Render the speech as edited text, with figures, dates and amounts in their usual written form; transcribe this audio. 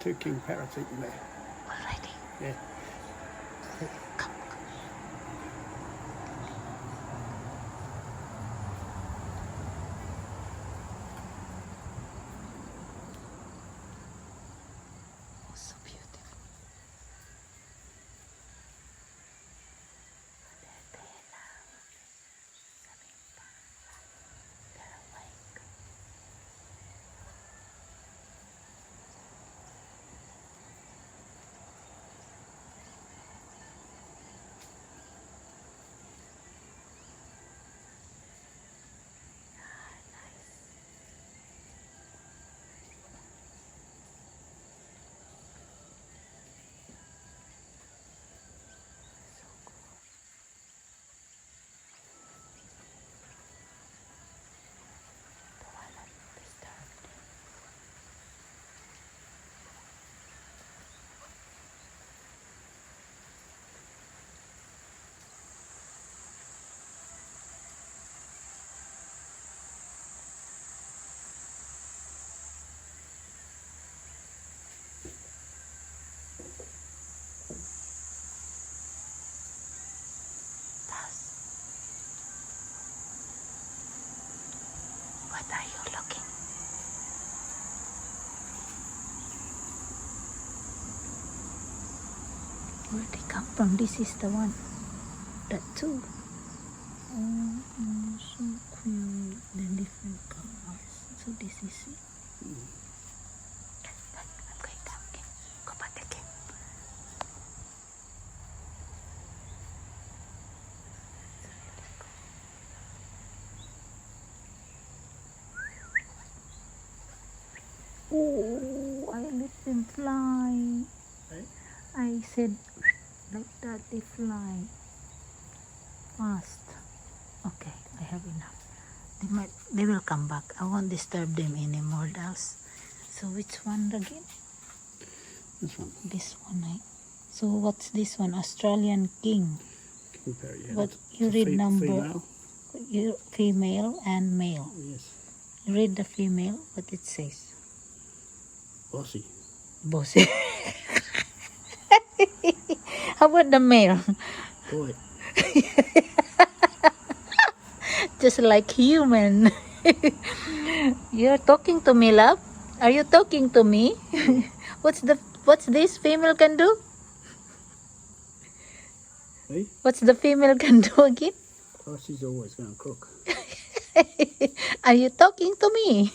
two king parrots eating there. Already? Yeah. Come. Oh, so beautiful. They're awake. Don't wanna disturb them. Thus, what are you looking? Where they come from? This is the one. That too. Oh, so cute. The different colors. So this is it. I'm going down again. Go back again. Oh, I let them fly. Hey? I said like that they fly fast. Okay, I have enough. They will come back. I won't disturb them anymore, dolls. So which one again? This one. This one, eh? So what's this one? Australian king. King parrot, yeah. What It's you a read number? Female. You female and male. Yes. You read the female. What it says? Bossy. Bossy. How about the male? Boy. Just like human. You're talking to me, love? Are you talking to me? What's this female can do? Hey? What's the female can do again? Oh, she's always going to cook. Are you talking to me?